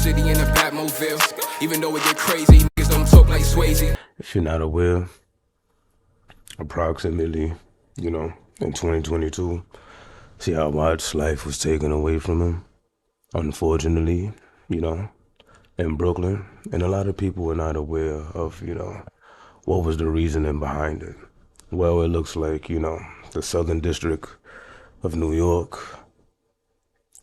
city in a Batmobile. Even though it get crazy, niggas don't talk like Swayze. If you're not aware, approximately, in 2022, Chii Wvttz life was taken away from him, unfortunately, in Brooklyn. And a lot of people were not aware of, what was the reasoning behind it. Well, it looks like, the Southern District of New York,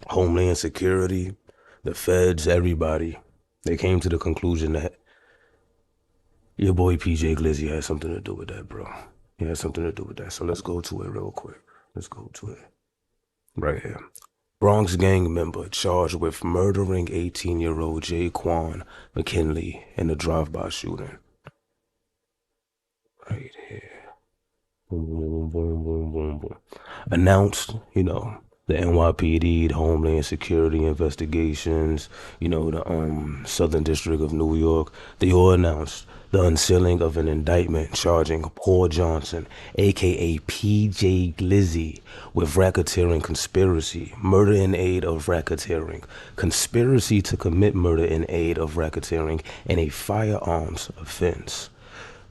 Homeland Security, the feds, everybody, they came to the conclusion that your boy PJ Glizzy had something to do with that, bro. He had something to do with that. So let's go to it real quick. Let's go to it. Right here. Bronx gang member charged with murdering 18-year-old Jaquan McKinley in a drive-by shooting. Right here. Boom, boom, boom, boom, boom, boom. Announced, the NYPD, the Homeland Security investigations, the Southern District of New York, they all announced the unsealing of an indictment charging Paul Johnson, aka PJ Glizzy, with racketeering conspiracy, murder in aid of racketeering, conspiracy to commit murder in aid of racketeering, and a firearms offense.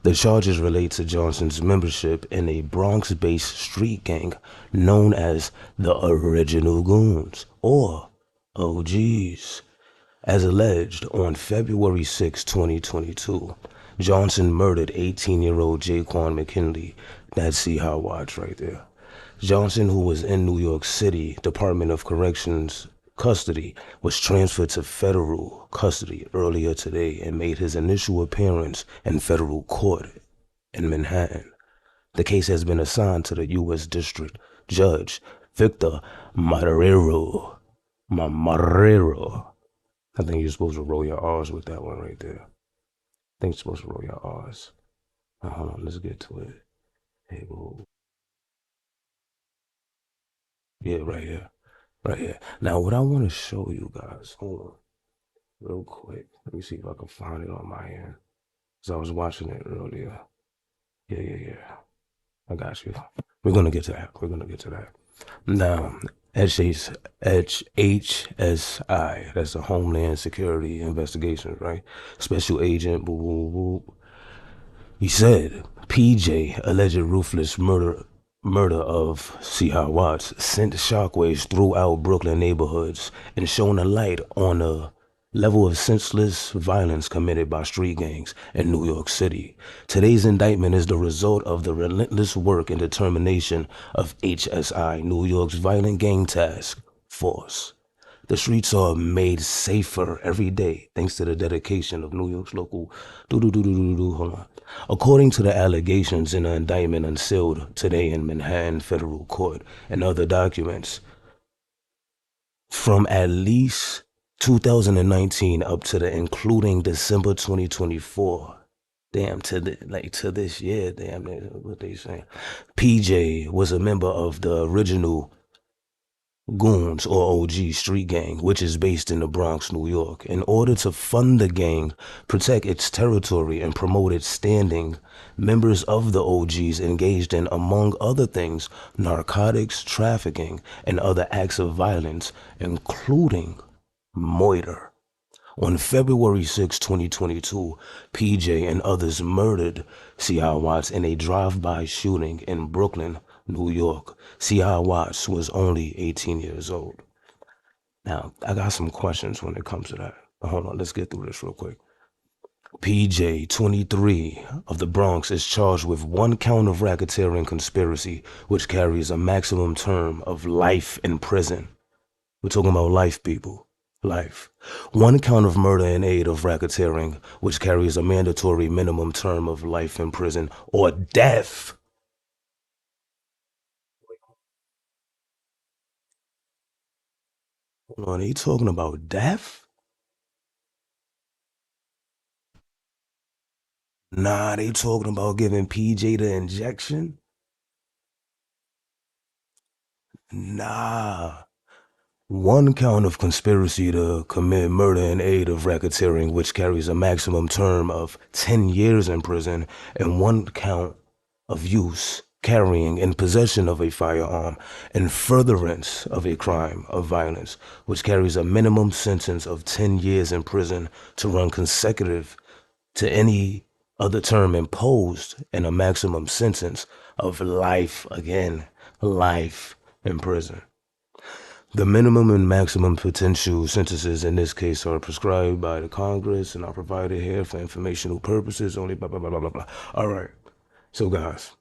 The charges relate to Johnson's membership in a Bronx-based street gang known as the Original Goons, or OGs. As alleged, on February 6, 2022, Johnson murdered 18-year-old Jaquan McKinley. That's Chii Wvttz right there. Johnson, who was in New York City Department of Corrections custody, was transferred to federal custody earlier today and made his initial appearance in federal court in Manhattan. The case has been assigned to the U.S. District Judge Victor Marrero. I think you're supposed to roll your R's with that one right there. I think you're supposed to roll your R's. Now, hold on, let's get to it. Hey, whoa. Yeah, right here. Right here. Now, what I want to show you guys, hold on, real quick. Let me see if I can find it on my end. Because I was watching it earlier. Yeah. I got you. We're going to get to that. Now, HSI, that's the Homeland Security Investigation, right? Special Agent, boo, boo, boo. He said, PJ, alleged ruthless murder of Chii Wvttz, sent shockwaves throughout Brooklyn neighborhoods and shone a light on the level of senseless violence committed by street gangs in New York City. Today's indictment is the result of the relentless work and determination of HSI, New York's Violent Gang Task Force. The streets are made safer every day thanks to the dedication of New York's local hold on. According to the allegations in the indictment unsealed today in Manhattan Federal Court and other documents, from at least 2019 up to the including December 2024, to this year, what they saying? PJ was a member of the Original Goons, or OG street gang, which is based in the Bronx, New York. In order to fund the gang, protect its territory, and promote its standing, members of the OGs engaged in, among other things, narcotics, trafficking, and other acts of violence, including murder. On February 6, 2022, PJ and others murdered Chii Wvttz in a drive-by shooting in Brooklyn, New York. Chii Wvttz was only 18 years old. Now, I got some questions when it comes to that. Hold on, let's get through this real quick. PJ, 23, of the Bronx, is charged with 1 count of racketeering conspiracy, which carries a maximum term of life in prison. We're talking about life, people. Life. 1 count of murder in aid of racketeering, which carries a mandatory minimum term of life in prison or death. Hold on, are you talking about death? Nah, they talking about giving PJ the injection? Nah. 1 count of conspiracy to commit murder in aid of racketeering, which carries a maximum term of 10 years in prison, and 1 count of use carrying in possession of a firearm in furtherance of a crime of violence, which carries a minimum sentence of 10 years in prison to run consecutive to any other term imposed, and a maximum sentence of life, again, life in prison. The minimum and maximum potential sentences in this case are prescribed by the Congress and are provided here for informational purposes only, blah, blah, blah, blah, blah, blah. All right. So, guys,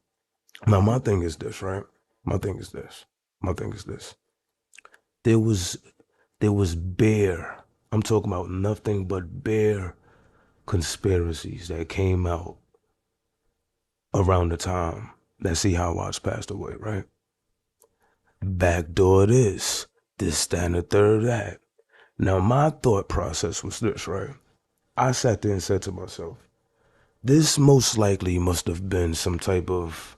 now my thing is this, right? My thing is this. My thing is this. There was bare, I'm talking about nothing but bare conspiracies that came out around the time that Chii Wvttz passed away, right? Backdoor this, that, and the third that. Now, my thought process was this, right? I sat there and said to myself, this most likely must have been some type of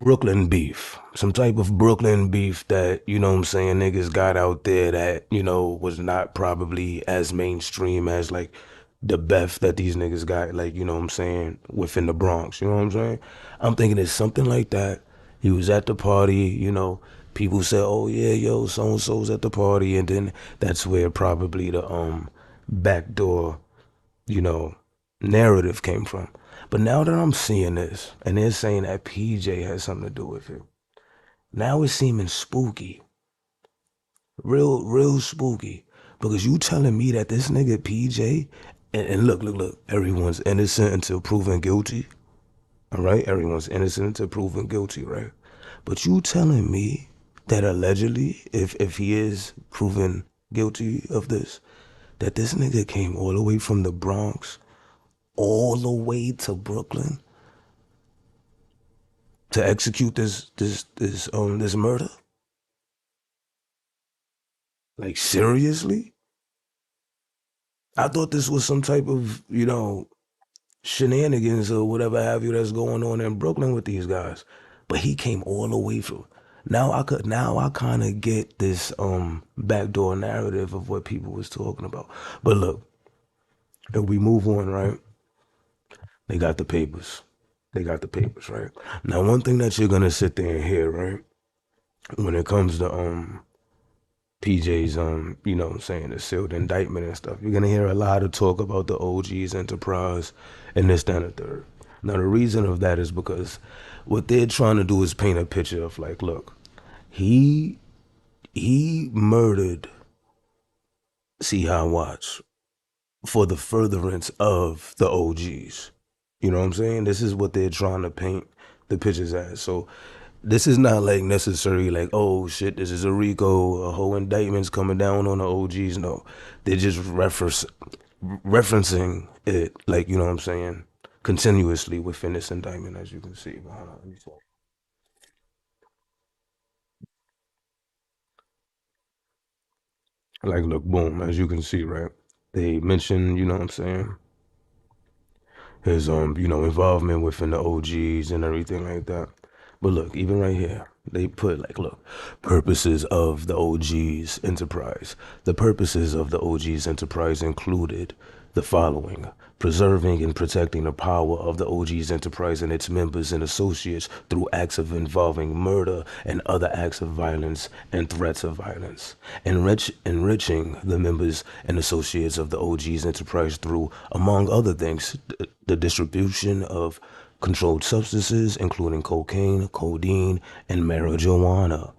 Brooklyn beef, some type of Brooklyn beef that, you know what I'm saying, niggas got out there that, you know, was not probably as mainstream as like the beef that these niggas got, like, you know what I'm saying, within the Bronx, you know what I'm saying? I'm thinking it's something like that. He was at the party, you know, people said, oh yeah, yo, so-and-so's at the party, and then that's where probably the backdoor, you know, narrative came from. But now that I'm seeing this, and they're saying that PJ has something to do with it, now it's seeming spooky. Real spooky. Because you telling me that this nigga PJ, and look, everyone's innocent until proven guilty. All right? Everyone's innocent until proven guilty, right? But you telling me that allegedly, if he is proven guilty of this, that this nigga came all the way from the Bronx all the way to Brooklyn to execute this murder? Like, seriously? I thought this was some type of, you know, shenanigans or whatever have you that's going on in Brooklyn with these guys. But he came all the way from. Now I kind of get this backdoor narrative of what people was talking about. But look, if we move on, right? They got the papers. They got the papers, right? Now, one thing that you're gonna sit there and hear, right? When it comes to PJ's you know what I'm saying, the sealed indictment and stuff, you're gonna hear a lot of talk about the OG's enterprise and this, that, and the third. Now, the reason of that is because what they're trying to do is paint a picture of like, look, he murdered Chii Wvttz for the furtherance of the OGs. You know what I'm saying? This is what they're trying to paint the pictures as. So this is not like necessarily like, oh shit, this is a RICO, a whole indictment's coming down on the OGs. No, they're just referencing it, like, you know what I'm saying, continuously within this indictment, as you can see. Like, look, boom, as you can see, right? They mention, you know what I'm saying, his you know, involvement within the OGs and everything like that. But look, even right here, they put like, look, purposes of the OG's enterprise. The purposes of the OG's enterprise included the following: preserving and protecting the power of the OG's enterprise and its members and associates through acts of involving murder and other acts of violence and threats of violence. Enriching the members and associates of the OG's enterprise through, among other things, the distribution of controlled substances, including cocaine, codeine, and marijuana.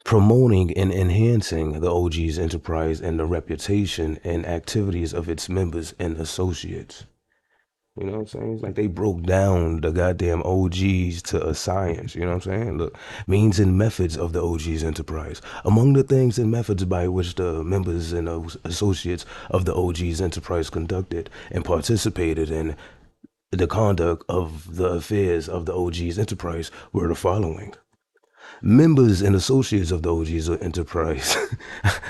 Promoting and enhancing the OG's enterprise and the reputation and activities of its members and associates. You know what I'm saying? It's like they broke down the goddamn OGs to a science. You know what I'm saying? Look, means and methods of the OG's enterprise. Among the things and methods by which the members and associates of the OG's enterprise conducted and participated in the conduct of the affairs of the OG's enterprise were the following: members and associates of the OG's enterprise.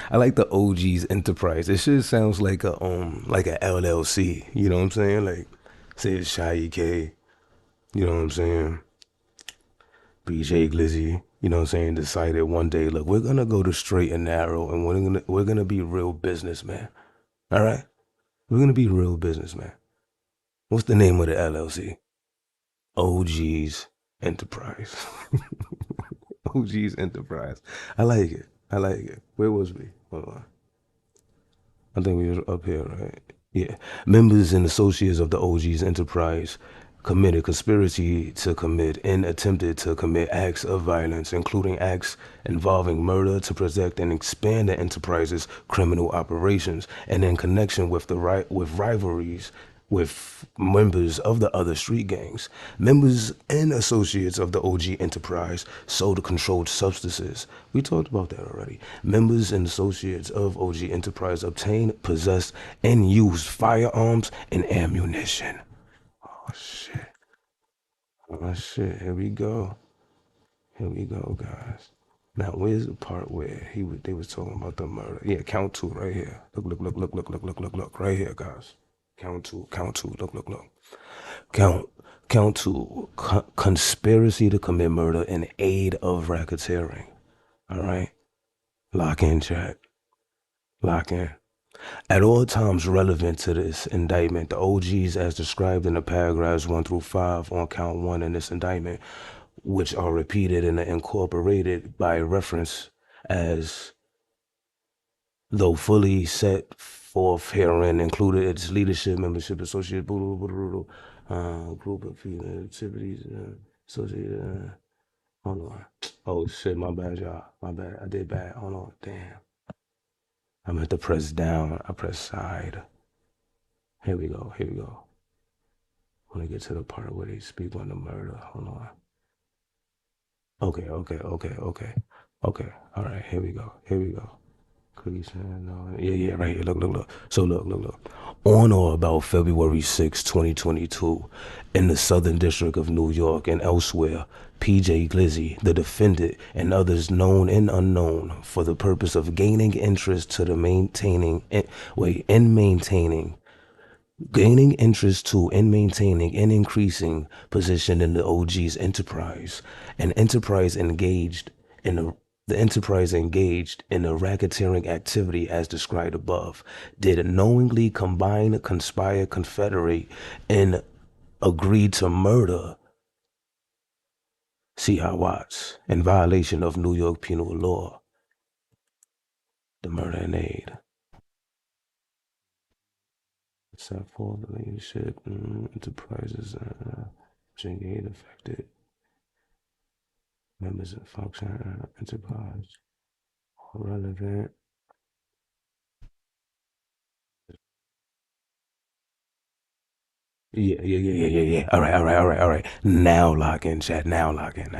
I like the OG's enterprise. It shit sounds like a LLC. You know what I'm saying? Like, say it's ShaEk's. You know what I'm saying? BJ Glizzy. You know what I'm saying? Decided one day, look, we're gonna go the straight and narrow, and we're gonna be real businessmen. All right, we're gonna be real businessmen. What's the name of the LLC? OG's Enterprise. OG's Enterprise. I like it. I like it. Where was we? Hold on. I think we were up here, right? Yeah. Members and associates of the OG's Enterprise committed conspiracy to commit and attempted to commit acts of violence, including acts involving murder to protect and expand the enterprise's criminal operations, and in connection with with rivalries with members of the other street gangs. Members and associates of the OG Enterprise sold controlled substances. We talked about that already. Members and associates of OG Enterprise obtained, possessed, and used firearms and ammunition. Oh shit. Oh shit. Here we go. Here we go, guys. Now, where's the part where they was talking about the murder? Yeah, count two right here. Look, right here, guys. Count two. Look. Count two. Conspiracy to commit murder in aid of racketeering. All right. Lock in, chat. Lock in. At all times relevant to this indictment, the OGs, as described in the paragraphs 1 through 5 on count 1 in this indictment, which are repeated and incorporated by reference as though fully set forth herein, included its leadership, membership, associate, group of people, activities, associated. Hold on. Oh shit, my bad, y'all. My bad. I did bad. Hold on. Damn. I meant to press down. I press side. Here we go. I want to get to the part where they speak on the murder. Hold on. Okay. All right. Here we go. Yeah, right here. Look. So look. On or about February 6, 2022, in the Southern District of New York and elsewhere, PJ Glizzy, the defendant, and others known and unknown, for the purpose of gaining interest to the gaining interest to and maintaining and increasing position in the OG's enterprise, an enterprise engaged in the enterprise engaged in a racketeering activity as described above, did knowingly combine, conspire, confederate, and agree to murder Chii Wvttz in violation of New York penal law, the murder and aid. Set for the leadership enterprises aid affected members of function enterprise relevant. Yeah. All right. Now lock in, chat. Now lock in.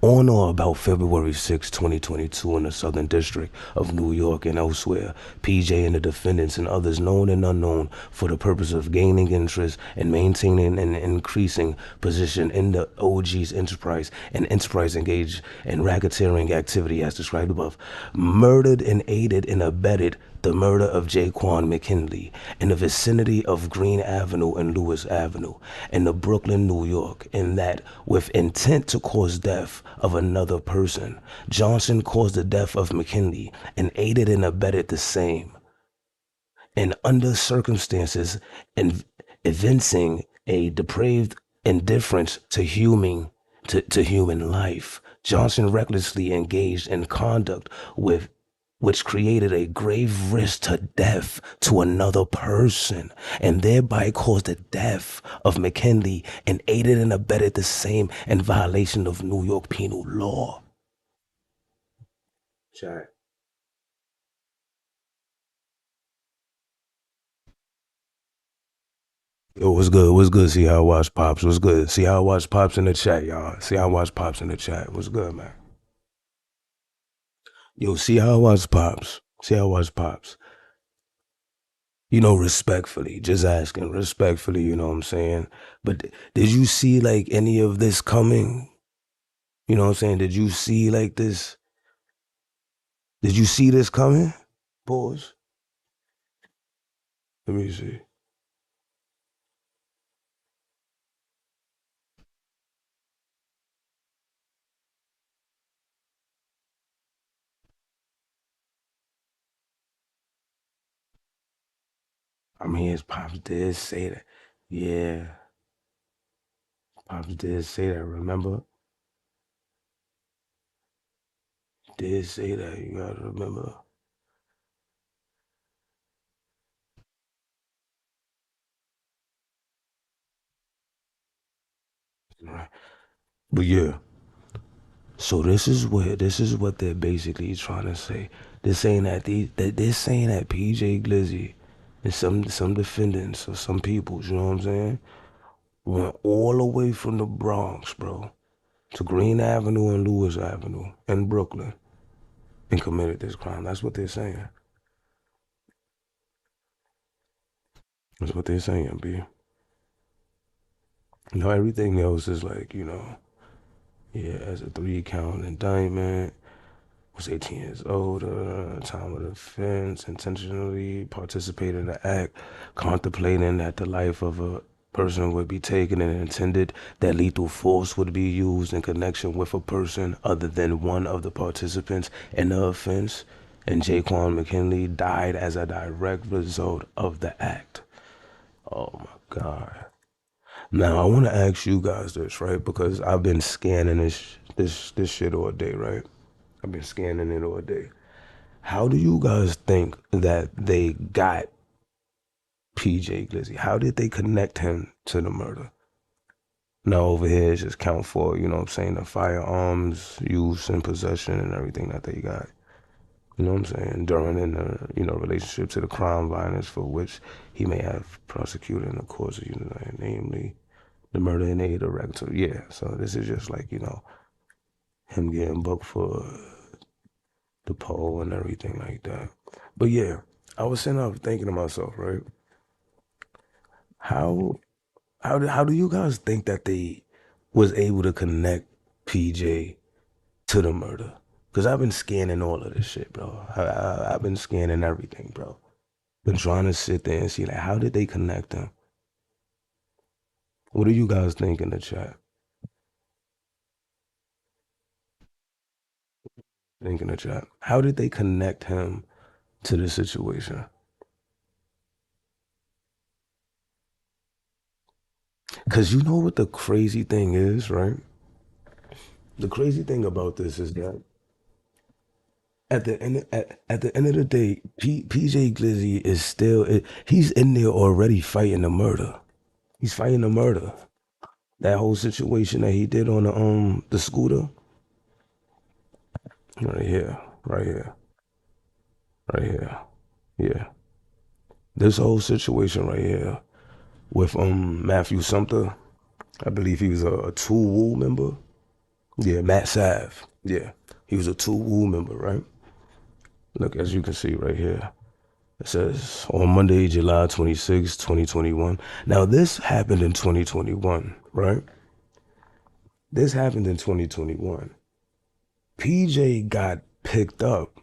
On or about February 6, 2022, in the Southern District of New York and elsewhere, PJ and the defendants and others known and unknown, for the purpose of gaining interest and maintaining and increasing position in the OG's enterprise and enterprise engaged in racketeering activity as described above, murdered and aided and abetted the murder of Jaquan McKinley in the vicinity of Green Avenue and Lewis Avenue in the Brooklyn, New York, in that with intent to cause death of another person, Johnson caused the death of McKinley and aided and abetted the same. And under circumstances and evincing a depraved indifference to human life, Johnson recklessly engaged in conduct which created a grave risk to death to another person and thereby caused the death of McKinley and aided and abetted the same in violation of New York penal law. Chat. Yo, what's good? See how I watch Pops. What's good? See how I watch Pops in the chat, y'all. See how I watch Pops in the chat. What's good, man? Yo, see how I watch Pops. You know, respectfully, just asking respectfully, you know what I'm saying? But did you see like any of this coming? You know what I'm saying? Did you see like this? Did you see this coming? Pause. Let me see. I mean, his pops did say that. Yeah, Pops did say that. Remember, did say that. You gotta remember. Right. But yeah, so this is what they're basically trying to say. They're saying that they're saying that PJ Glizzy and some defendants or some peoples, you know what I'm saying, went all the way from the Bronx, bro, to Green Avenue and Lewis Avenue in Brooklyn and committed this crime. That's what they're saying. That's what they're saying, B. Everything else is like, yeah, as a 3 count indictment, was 18 years old, time of the offense, intentionally participated in the act, contemplating that the life of a person would be taken and intended that lethal force would be used in connection with a person other than one of the participants in the offense, and Jaquan McKinley died as a direct result of the act. Oh my God. Now I want to ask you guys this, right? Because I've been scanning this shit all day, right? I've been scanning it all day. How do you guys think that they got PJ Glizzy? How did they connect him to the murder? Now over here is just count for, you know what I'm saying, the firearms use and possession and everything that they got. You know what I'm saying? During in the, relationship to the crime violence for which he may have prosecuted in the course of, namely the murder in aid of rectal. Yeah. So this is just like, him getting booked for the pole and everything like that. But yeah, I was sitting up thinking to myself, right? How how do you guys think that they was able to connect PJ to the murder? Cause I've been scanning all of this shit, bro. I've been scanning everything, bro. Been trying to sit there and see like how did they connect them? What do you guys think in the chat? Think in the chat. How did they connect him to the situation? Cause you know what the crazy thing is, right? The crazy thing about this is that at the end of the day, PJ Glizzy is still he's in there already fighting the murder. He's fighting the murder. That whole situation that he did on the scooter, right here, right here, right here, yeah. This whole situation right here with Matthew Sumter, I believe he was a Two Woo member. Yeah, Matt Sav. Yeah, he was a Two Woo member, right? Look, as you can see right here. It says on Monday, July 26, 2021. Now, this happened in 2021, right? This happened in 2021. PJ got picked up.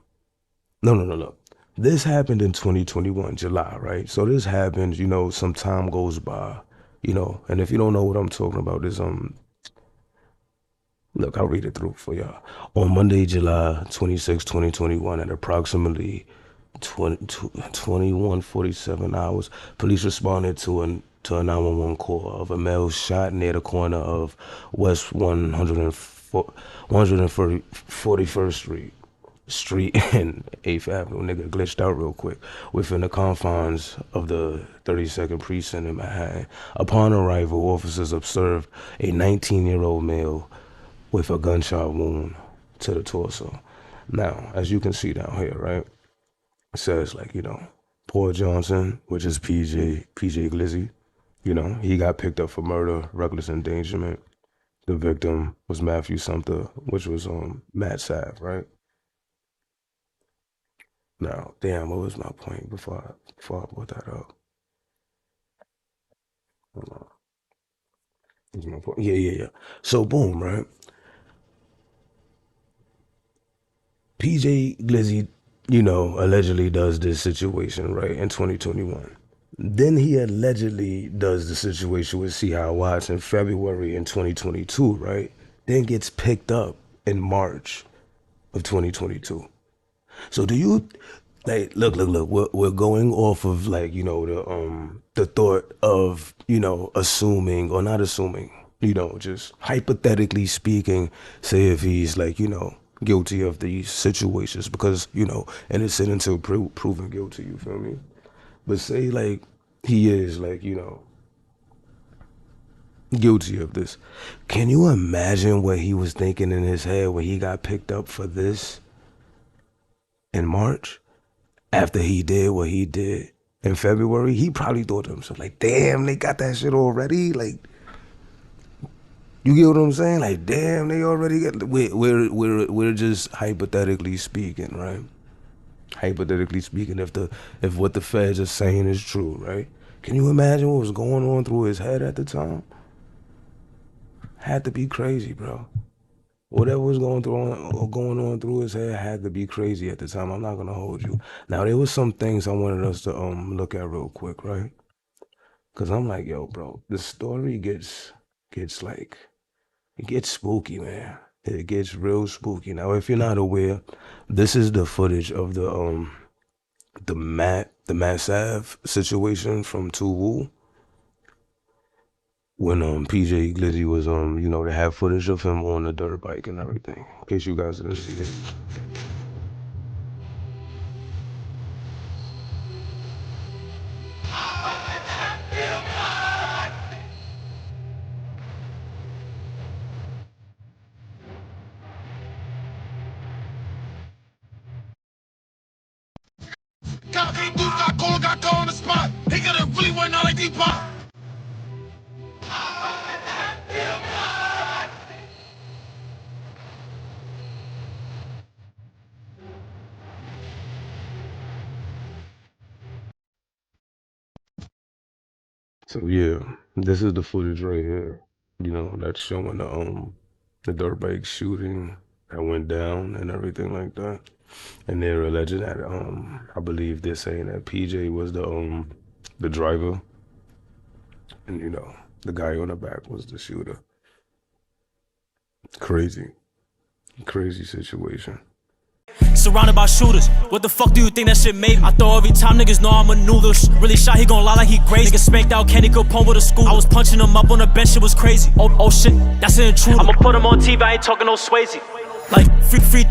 No, no, no, no. This happened in 2021, July, right? So this happens, some time goes by, and if you don't know what I'm talking about, this look, I'll read it through for y'all. On Monday, July 26, 2021, at approximately 21:47 hours, police responded to a 911 call of a male shot near the corner of West 104, 141st Street and 8th Avenue. Nigga glitched out real quick within the confines of the 32nd precinct in Manhattan. Upon arrival, officers observed a 19-year-old male with a gunshot wound to the torso. Now, as you can see down here, right? It says like, Paul Johnson, which is PJ Glizzy, he got picked up for murder, reckless endangerment. The victim was Matthew Sumter, which was Matt Sav, right? Now, damn, what was my point before I brought that up? Hold on. What was my point? Yeah, yeah, yeah. So boom, right? PJ Glizzy, allegedly does this situation, right, in 2021. Then he allegedly does the situation with Chii Wvttz in February in 2022, right? Then gets picked up in March of 2022. So Like, look, we're going off of like, you know, the thought of, you know, assuming or not assuming, you know, just hypothetically speaking, say if he's like, you know, guilty of these situations, because, you know, innocent until proven guilty, you feel me? But say like he is like, you know, guilty of this. Can you imagine what he was thinking in his head when he got picked up for this in March? After he did what he did in February, he probably thought to himself, like, damn, they got that shit already? Like, you get what I'm saying? Like, damn, they already got, we're just hypothetically speaking, right? Hypothetically speaking, if what the feds are saying is true, right? Can you imagine what was going on through his head at the time? Had to be crazy, bro. Whatever was going on through his head had to be crazy at the time. I'm not gonna hold you. Now there was some things I wanted us to look at real quick, right? Cause I'm like, yo, bro, the story gets like, it gets spooky, man. It gets real spooky. Now, if you're not aware, this is the footage of the Matt Sav situation from Tuwoo. When PJ Glizzy was you know, they have footage of him on the dirt bike and everything. In case you guys didn't see it. Got caught on the spot. He could've really went out like D-Pop. So yeah, this is the footage right here. You know, that's showing the dirt bike shooting that went down and everything like that. And they're alleging that I believe they're saying that PJ was the driver, and you know, the guy on the back was the shooter. Crazy situation. Surrounded by shooters, what the fuck do you think that shit made me? I throw every time niggas know I'm a noodle. Really shot, he gon' lie like he crazy. Niggas spanked out Kenny Capone with a school. I was punching him up on the bench, it was crazy. Oh shit, that's an intruder. I'ma put him on TV, I ain't talking no Swayze. Like free